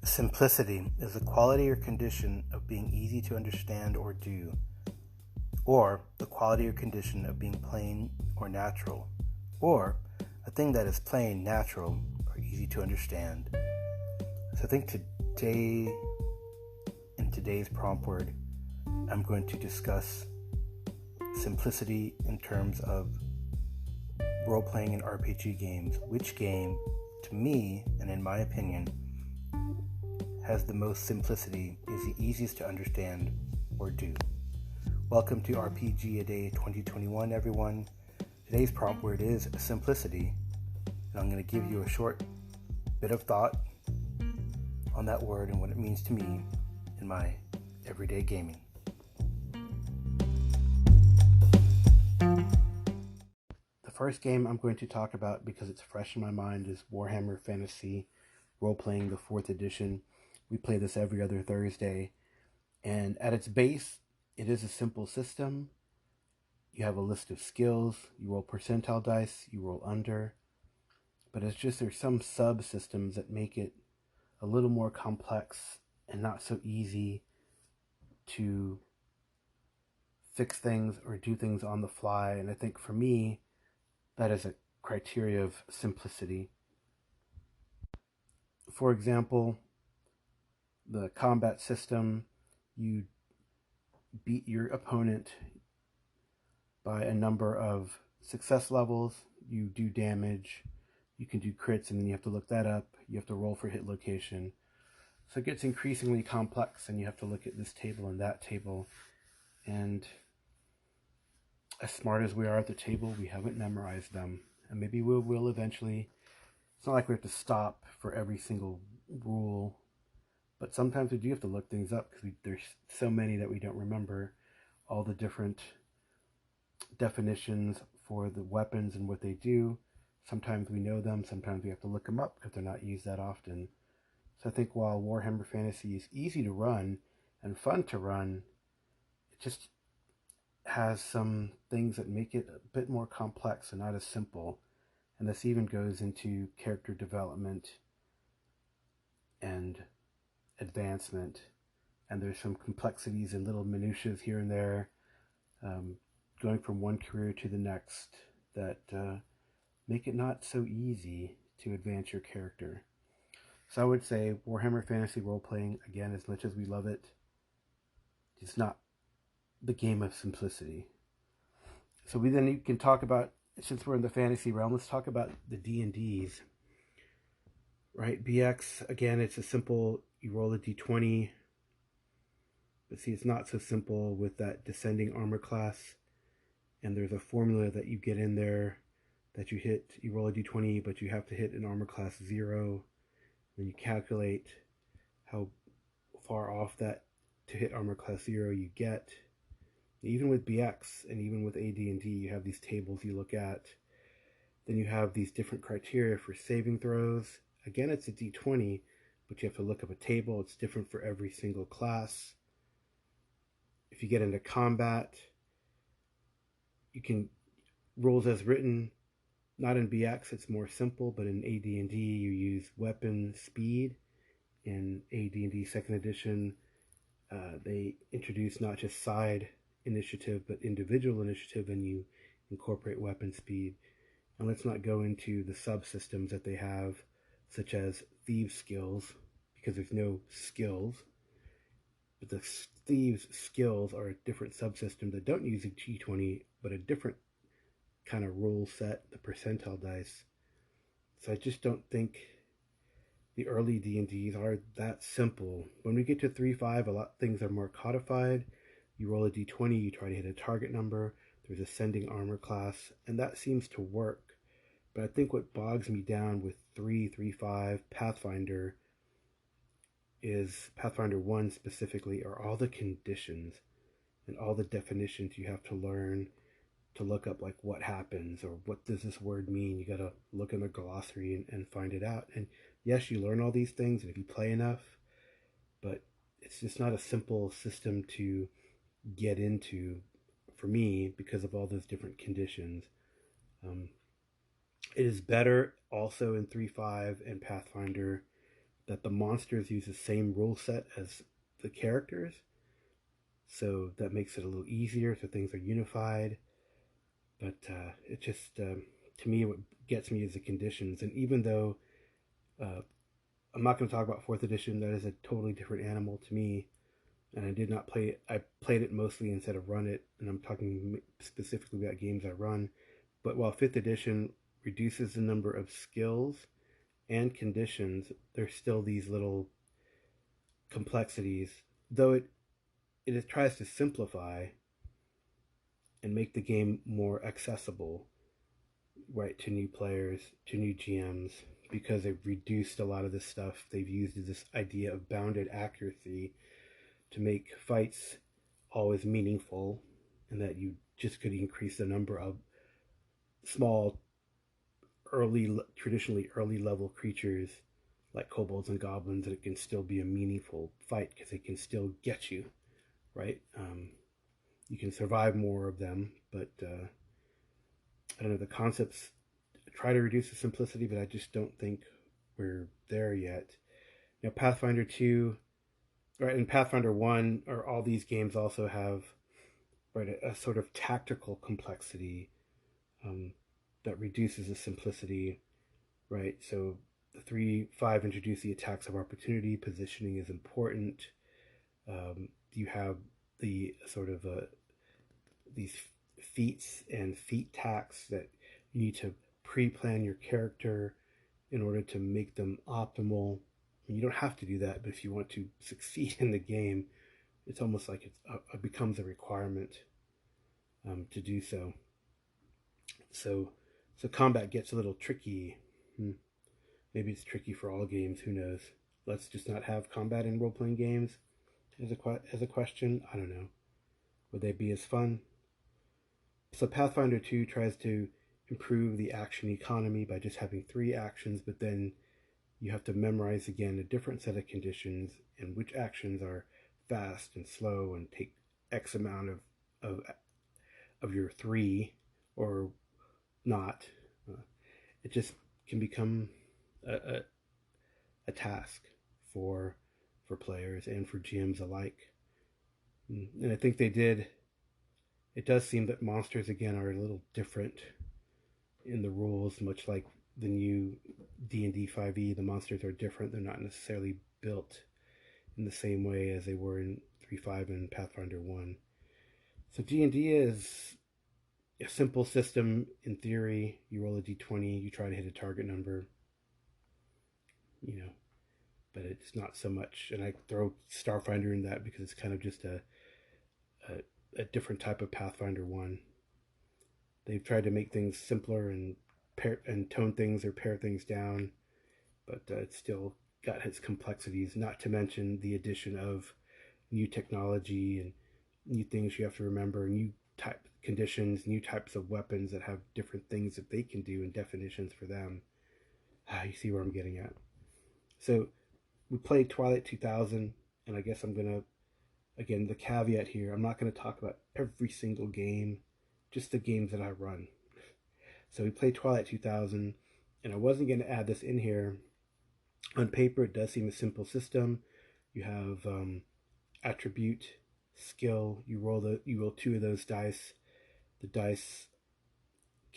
Simplicity is the quality or condition of being easy to understand or do, or the quality or condition of being plain or natural, or a thing that is plain, natural, or easy to understand. So I think today, in today's prompt word, I'm going to discuss simplicity in terms of role-playing in RPG games. Which game, to me, and in my opinion, has the most simplicity, is the easiest to understand or do. Welcome to RPG A Day 2021, everyone. Today's prompt word is simplicity, and I'm going to give you a short bit of thought on that word and what it means to me in my everyday gaming. The first game I'm going to talk about, because it's fresh in my mind, is Warhammer Fantasy Role-Playing, the 4th edition. We play this every other Thursday, and at its base, it is a simple system. You have a list of skills, you roll percentile dice, you roll under, but it's just there's some subsystems that make it a little more complex and not so easy to fix things or do things on the fly. And I think for me, that is a criteria of simplicity. For example, the combat system, you beat your opponent by a number of success levels, you do damage, you can do crits, and then you have to look that up, you have to roll for hit location. So it gets increasingly complex, and you have to look at this table and that table, and as smart as we are at the table, we haven't memorized them, and maybe we will eventually. It's not like we have to stop for every single rule, but sometimes we do have to look things up because there's so many that we don't remember all the different definitions for the weapons and what they do. Sometimes we know them, sometimes we have to look them up because they're not used that often. So I think while Warhammer Fantasy is easy to run and fun to run, it just has some things that make it a bit more complex and not as simple. And this even goes into character development and advancement. And there's some complexities and little minutiae here and there, going from one career to the next, that make it not so easy to advance your character. So I would say Warhammer Fantasy Role-Playing, again, as much as we love it, it's not the game of simplicity. So you can talk about, since we're in the fantasy realm, let's talk about the D&Ds. Right, BX, again, it's a simple, you roll a d20, but see, it's not so simple with that descending armor class, and there's a formula that you get in there that you roll a d20, but you have to hit an armor class 0, then you calculate how far off that to hit armor class 0 you get. Even with BX and even with AD&D, you have these tables you look at. Then you have these different criteria for saving throws. Again, it's a d20, but you have to look up a table. It's different for every single class. If you get into combat, you can rules as written. Not in BX, it's more simple, but in AD&D, you use weapon speed. In AD&D 2nd edition, they introduce not just side initiative, but individual initiative, and you incorporate weapon speed. And let's not go into the subsystems that they have, such as thieves skills, because there's no skills. But the thieves skills are a different subsystem that don't use a G20, but a different kind of rule set, the percentile dice. So I just don't think the early D&Ds are that simple. When we get to 3.5, a lot of things are more codified. You roll a d20, you try to hit a target number, there's ascending armor class, and that seems to work. But I think what bogs me down with 3.5 Pathfinder is, Pathfinder 1 specifically, are all the conditions and all the definitions you have to learn to look up, like what happens or what does this word mean. You got to look in the glossary and find it out. And yes, you learn all these things, and if you play enough, but it's just not a simple system to get into for me because of all those different conditions. It is better also in 3.5 and Pathfinder that the monsters use the same rule set as the characters. So that makes it a little easier, so things are unified. But it just, to me, what gets me is the conditions. And even though uh, I'm not going to talk about 4th edition, that is a totally different animal to me. And I did not play it. I played it mostly instead of run it. And I'm talking specifically about games I run. But while 5th edition reduces the number of skills and conditions, there's still these little complexities. Though it tries to simplify and make the game more accessible, right, to new players, to new GMs, because they've reduced a lot of this stuff. They've used this idea of bounded accuracy to make fights always meaningful, and that you just could increase the number of small, traditionally early level creatures like kobolds and goblins, and it can still be a meaningful fight because they can still get you, right? You can survive more of them, but I don't know, the concepts try to reduce the simplicity, but I just don't think we're there yet. You know, Pathfinder 2, right, and Pathfinder 1, or all these games also have, right, a sort of tactical complexity um, that reduces the simplicity, right? So the 3.5 introduce the attacks of opportunity. Positioning is important. You have the sort of these feats and feat tacks that you need to pre-plan your character in order to make them optimal. You don't have to do that, but if you want to succeed in the game, it's almost like it becomes a requirement to do so. So combat gets a little tricky. Maybe it's tricky for all games. Who knows? Let's just not have combat in role-playing games as a question. I don't know. Would they be as fun? So Pathfinder 2 tries to improve the action economy by just having 3 actions, but then you have to memorize again a different set of conditions and which actions are fast and slow and take X amount of, of your 3 or not. It just can become a task for players and for GMs alike. And I think it does seem that monsters again are a little different in the rules, much like the new D&D 5e. The monsters are different. They're not necessarily built in the same way as they were in 3.5 and Pathfinder 1. So D&D is a simple system in theory. You roll a d20, you try to hit a target number, but it's not so much. And I throw Starfinder in that because it's kind of just a different type of Pathfinder 1. They've tried to make things simpler and tone things or pare things down, but it's still got its complexities, not to mention the addition of new technology and new things you have to remember, new type conditions, new types of weapons that have different things that they can do and definitions for them. You see where I'm getting at. So we played Twilight 2000, and I guess I'm going to, again, the caveat here, I'm not going to talk about every single game, just the games that I run. So we played Twilight 2000, and I wasn't going to add this in here. On paper, it does seem a simple system. You have attribute, skill. You roll 2 of those dice. The dice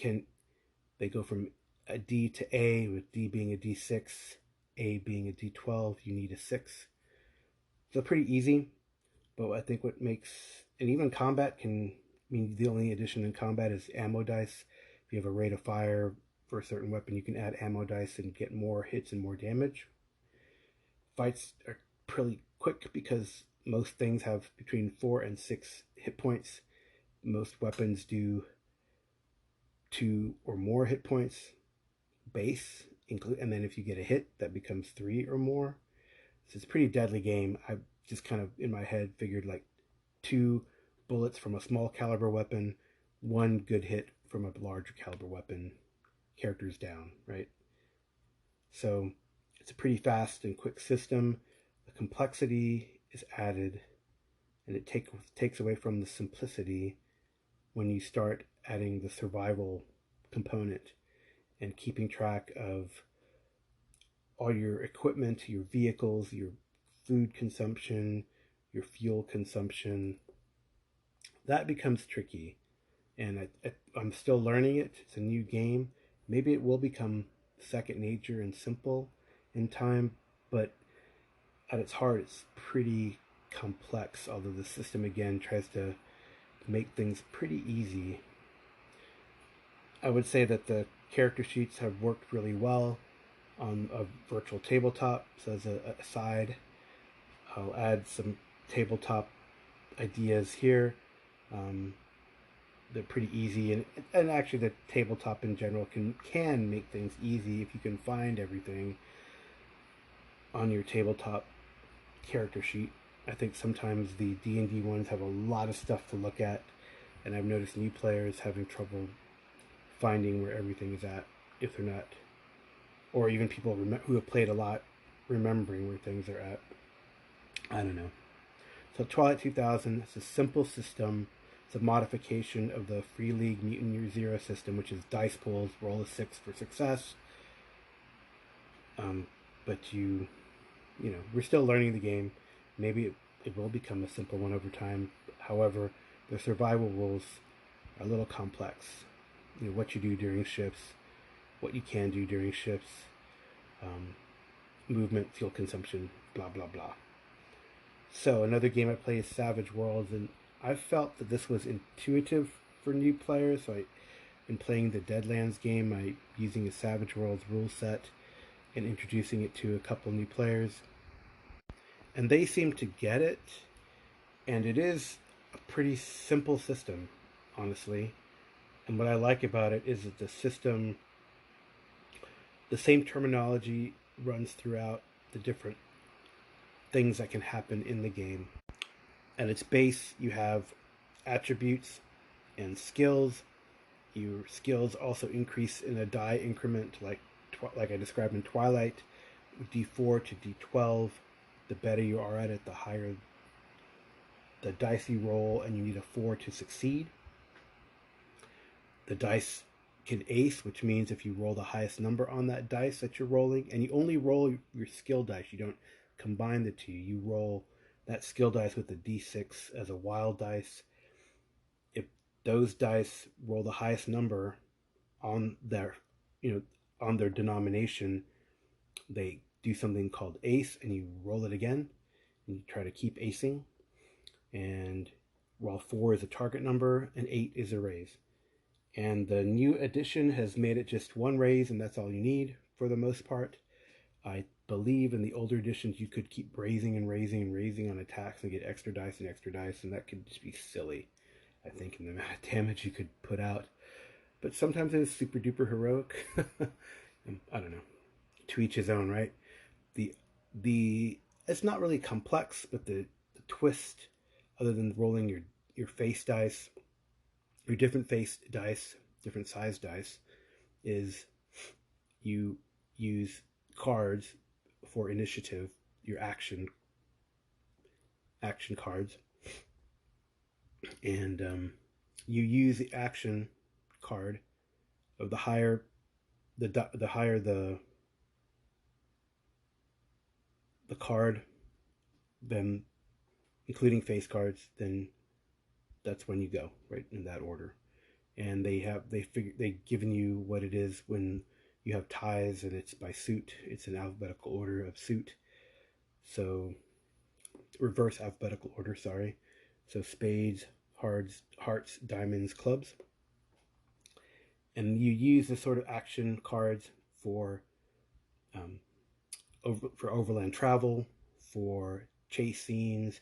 they go from a D to A, with D being a D6, A being a D12. You need a 6. So pretty easy. But I think what makes, and even combat the only addition in combat is ammo dice. If you have a rate of fire for a certain weapon, you can add ammo dice and get more hits and more damage. Fights are pretty quick because most things have between 4 and 6 hit points. Most weapons do 2 or more hit points base, and then if you get a hit, that becomes 3 or more. So it's a pretty deadly game. I just kind of in my head figured like 2 bullets from a small caliber weapon, 1 good hit from a larger caliber weapon, characters down, right? So it's a pretty fast and quick system. The complexity is added, and it takes away from the simplicity when you start adding the survival component and keeping track of all your equipment, your vehicles, your food consumption, your fuel consumption. That becomes tricky. And I'm still learning it. It's a new game. Maybe it will become second nature and simple in time, but at its heart, it's pretty complex, although the system again tries to make things pretty easy. I would say that the character sheets have worked really well on a virtual tabletop. So as a aside, I'll add some tabletop ideas here. Um, they're pretty easy, and actually the tabletop in general can make things easy if you can find everything on your tabletop character sheet. I think sometimes the D&D ones have a lot of stuff to look at, and I've noticed new players having trouble finding where everything is at if they're not, or even people who have played a lot remembering where things are at. I don't know. So Twilight 2000 is a simple system. It's a modification of the Free League Mutant Year Zero system, which is dice pools, roll a 6 for success. But we're still learning the game. Maybe it will become a simple one over time. However, the survival rules are a little complex. What you do during shifts, what you can do during shifts, movement, fuel consumption, blah, blah, blah. So another game I play is Savage Worlds, and I felt that this was intuitive for new players. So in playing the Deadlands game, I using a Savage Worlds rule set and introducing it to a couple new players. And they seem to get it, and it is a pretty simple system, honestly. And what I like about it is that the system, the same terminology runs throughout the different things that can happen in the game. At its base, you have attributes and skills. Your skills also increase in a die increment, like I described in Twilight, D4 to D12. The better you are at it, the higher the dice you roll, and you need a 4 to succeed. The dice can ace, which means if you roll the highest number on that dice that you're rolling, and you only roll your skill dice, you don't combine the two. You roll that skill dice with the D6 as a wild dice. If those dice roll the highest number on their, on their denomination, they do something called ace, and you roll it again, and you try to keep acing. And while 4 is a target number, and 8 is a raise. And the new edition has made it just one raise, and that's all you need for the most part. I believe in the older editions you could keep raising and raising and raising on attacks and get extra dice, and that could just be silly, I think, in the amount of damage you could put out. But sometimes it is super duper heroic. I don't know. To each his own, right? The it's not really complex, but the twist, other than rolling your face dice, your different face dice, different size dice, is you use cards for initiative, your action cards, and you use the action card of the higher the card, then including face cards, then that's when you go, right, in that order. And they've given you what it is when you have ties, and it's by suit. It's an alphabetical order of suit. So reverse alphabetical order, sorry. So spades, hearts, diamonds, clubs. And you use this sort of action cards for overland travel, for chase scenes,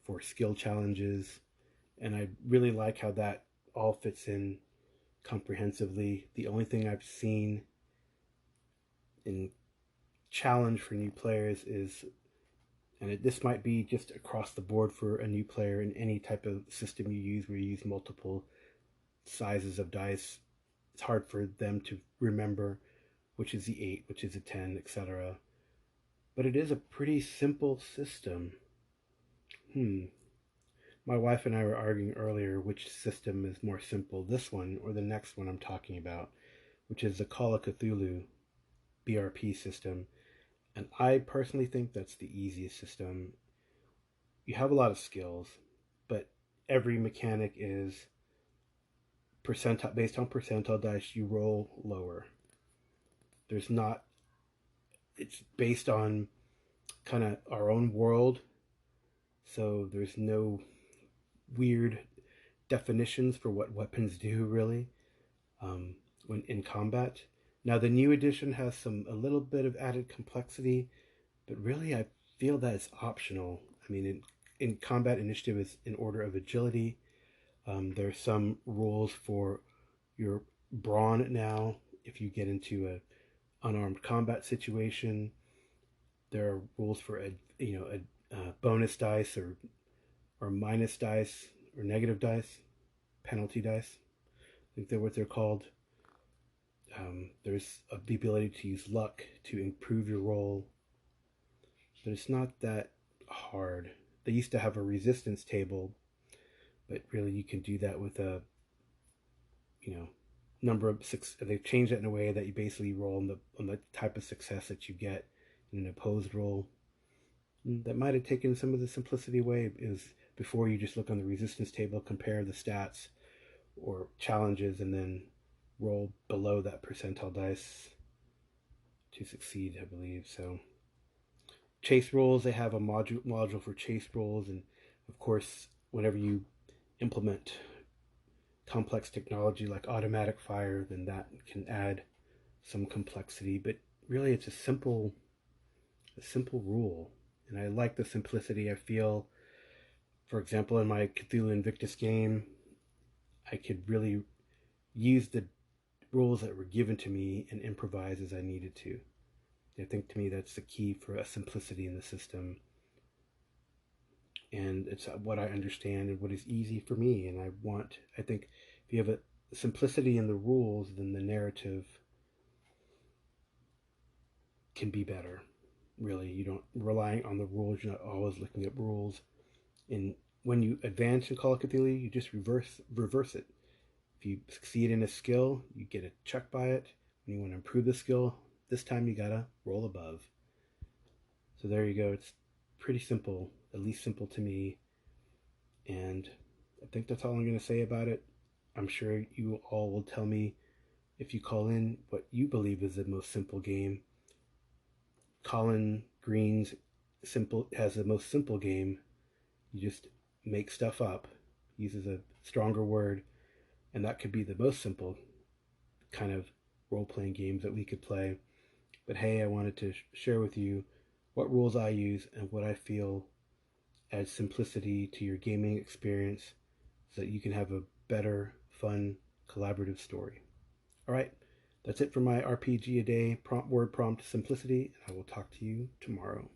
for skill challenges. And I really like how that all fits in comprehensively. The only thing I've seen in challenge for new players is, and this might be just across the board for a new player in any type of system you use where you use multiple sizes of dice, it's hard for them to remember which is the 8, which is the 10, etc. But it is a pretty simple system. My wife and I were arguing earlier which system is more simple, this one or the next one I'm talking about, which is the Call of Cthulhu BRP system. And I personally think that's the easiest system. You have a lot of skills, but every mechanic is percentile based on percentile dice. You roll lower. There's not. It's based on kind of our own world, so there's no weird definitions for what weapons do really when in combat. Now the new edition has a little bit of added complexity, but really I feel that it's optional. I mean, in combat initiative is in order of agility. There's some rules for your brawn now. If you get into a unarmed combat situation, there are rules for a bonus dice or minus dice or negative dice, penalty dice. I think they're what they're called. There's the ability to use luck to improve your roll, but it's not that hard. They used to have a resistance table, but really you can do that with a number of six. They've changed it in a way that you basically roll on the type of success that you get in an opposed roll. That might have taken some of the simplicity away. Is before you just look on the resistance table, compare the stats or challenges, and then roll below that percentile dice to succeed, I believe. So chase rolls, they have a module for chase rolls, and of course, whenever you implement complex technology like automatic fire, then that can add some complexity. But really, it's a simple rule, and I like the simplicity. I feel, for example, in my Cthulhu Invictus game, I could really use the rules that were given to me and improvise as I needed to. I think to me that's the key for a simplicity in the system, and it's what I understand and what is easy for me. And I think if you have a simplicity in the rules, then the narrative can be better. Really, you don't relying on the rules. You're not always looking at rules. And when you advance in Call of Cthulhu, you just reverse it. If you succeed in a skill, you get a check by it. When you want to improve the skill, this time you gotta roll above. So there you go. It's pretty simple, at least simple to me. And I think that's all I'm going to say about it. I'm sure you all will tell me if you call in what you believe is the most simple game. Colin Green's simple has the most simple game. You just make stuff up, uses a stronger word, and that could be the most simple kind of role-playing games that we could play. But hey, I wanted to share with you what rules I use and what I feel adds simplicity to your gaming experience so that you can have a better, fun, collaborative story. All right, that's it for my RPG a day word prompt simplicity, and I will talk to you tomorrow.